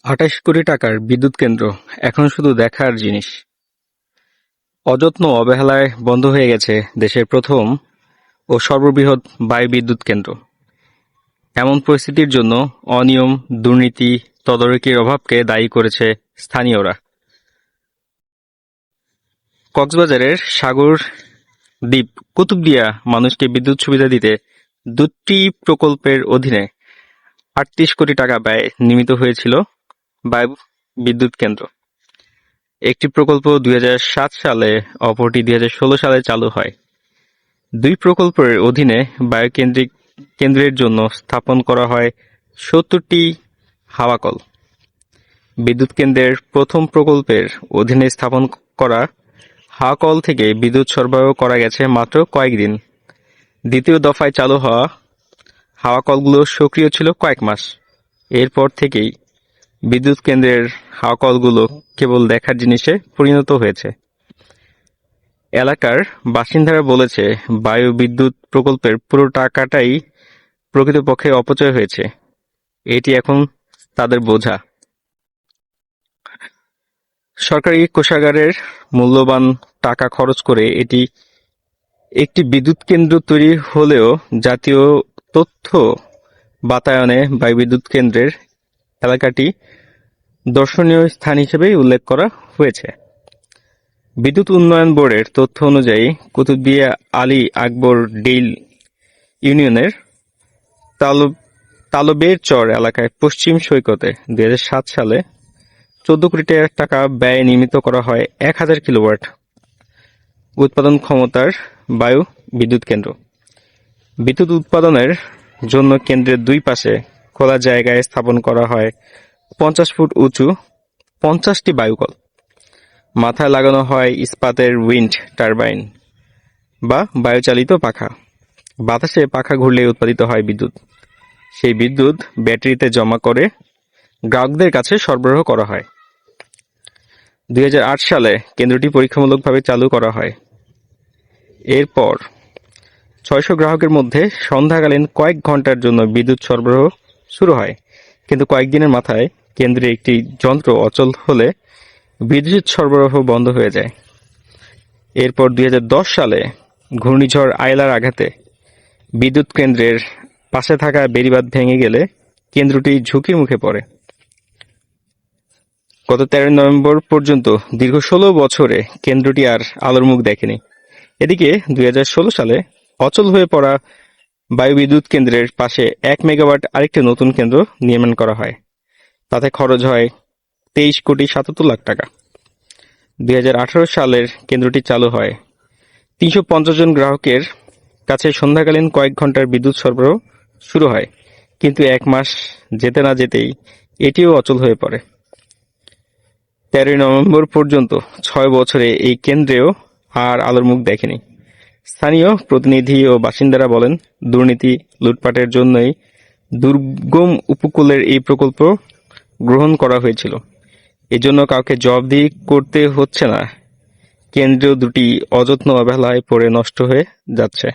২৮ কোটি টাকার বিদ্যুৎ কেন্দ্র এখন শুধু দেখার জিনিস। অযত্ন অবহেলায় বন্ধ হয়ে গেছে দেশের প্রথম ও সর্ববৃহৎ বায়ুবিদ্যুৎ কেন্দ্র। এমন পরিস্থিতির জন্য অনিয়ম, দুর্নীতি, তদারকির অভাবকে দায়ী করেছে স্থানীয়রা। কক্সবাজারের সাগর দ্বীপ কুতুবদিয়া মানুষকে বিদ্যুৎ সুবিধা দিতে দুটি প্রকল্পের অধীনে ৩৮ কোটি টাকা ব্যয়ে নির্মিত হয়েছিল বায়ু বিদ্যুৎ কেন্দ্র। একটি প্রকল্প ২০০৭ সালে, অপরটি ২০১৬ সালে চালু হয়। দুই প্রকল্পের অধীনে কেন্দ্রের জন্য স্থাপন করা হয় ৭০টি হাওয়া-কল। বিদ্যুৎ কেন্দ্রের প্রথম প্রকল্পের অধীনে স্থাপন করা হাওয়া-কল থেকে বিদ্যুৎ সরবরাহ করা গেছে মাত্র কয়েকদিন। দ্বিতীয় দফায় চালু হওয়া হাওয়া-কলগুলো সক্রিয় ছিল কয়েক মাস। এরপর থেকেই বিদ্যুৎ কেন্দ্রের হাওয়া-কলগুলো কেবল দেখার জিনিসে পরিণত হয়েছে। এলাকার বাসিন্দারা বলেছে, বায়ু বিদ্যুৎ প্রকল্পের পুরো টাকাটাই প্রকৃতপক্ষে অপচয় হয়েছে। এটি এখন তাদের বোঝা। সরকারি কোষাগারের মূল্যবান টাকা খরচ করে একটি বিদ্যুৎ কেন্দ্র তৈরি হলেও জাতীয় তথ্য বাতায়নে বায়ুবিদ্যুৎ কেন্দ্রের এলাকাটি দর্শনীয় স্থান হিসেবেই উল্লেখ করা হয়েছে। বিদ্যুৎ উন্নয়ন বোর্ডের তথ্য অনুযায়ী কুতুবদিয়া আলী আকবর ডেইল ইউনিয়নের তালবের চর এলাকায় পশ্চিম সৈকতে ২০০৭ সালে ১৪ কোটি টাকা ব্যয়ে নির্মিত করা হয় ১,০০০ কিলোওয়াট উৎপাদন ক্ষমতার বায়ু বিদ্যুৎ কেন্দ্র। বিদ্যুৎ উৎপাদনের জন্য কেন্দ্রের দুই পাশে খোলা জায়গায় স্থাপন করা হয় ৫০ ফুট উঁচু ৫০টি বায়ুকল। মাথায় লাগানো হয় ইস্পাতের উইন্ড টারবাইন বা বায়ুচালিত পাখা। বাতাসে পাখা ঘুরলে উৎপাদিত হয় বিদ্যুৎ। সেই বিদ্যুৎ ব্যাটারিতে জমা করে গ্রাহকদের কাছে সরবরাহ করা হয়। ২০০৮ সালে কেন্দ্রটি পরীক্ষামূলকভাবে চালু করা হয়। এরপর ৬০০ গ্রাহকের মধ্যে সন্ধ্যাকালীন কয়েক ঘন্টার জন্য বিদ্যুৎ সরবরাহ শুরু হয়। কিন্তু কয়েকদিনের মাথায় কেন্দ্রে একটি যন্ত্র অচল হলে বিদ্যুৎ সরবরাহ বন্ধ হয়ে যায়। এরপর ২০১০ সালে ঘূর্ণিঝড় আয়লার আঘাতে বিদ্যুৎ কেন্দ্রের পাশে থাকা বেড়িবাঁধ ভেঙে গেলে কেন্দ্রটি ঝুঁকির মুখে পড়ে। গত ১৩ নভেম্বর পর্যন্ত দীর্ঘ ১৬ বছরে কেন্দ্রটি আর আলোর মুখ দেখেনি। এদিকে ২০১৬ সালে অচল হয়ে পড়া বায়ুবিদ্যুৎ কেন্দ্রের পাশে ১ মেগাওয়াট আরেকটি নতুন কেন্দ্র নির্মাণ করা হয়। তাতে খরচ হয় ২৩,৭৭,০০,০০০ টাকা। ২০১৮ সালের কেন্দ্রটি চালু হয়। ৩৫০ জন গ্রাহকের কাছে সন্ধ্যাকালীন কয়েক ঘন্টার বিদ্যুৎ সরবরাহ শুরু হয়। কিন্তু ১ মাস যেতে না যেতেই এটিও অচল হয়ে পড়ে। ১৩ নভেম্বর পর্যন্ত ৬ বছরে এই কেন্দ্রেও আর আলোর মুখ দেখেনি। স্থানীয় প্রতিনিধি ও বাসিন্দারা বলেন, দুর্নীতি, লুটপাটের জন্যই দুর্গম উপকূলের এই প্রকল্প গ্রহণ করা হয়েছিল। এজন্য কাউকে জবাবদিহি করতে হচ্ছে না। কেন্দ্রীয় দুটি অযত্ন অবহেলায় পড়ে নষ্ট হয়ে যাচ্ছে।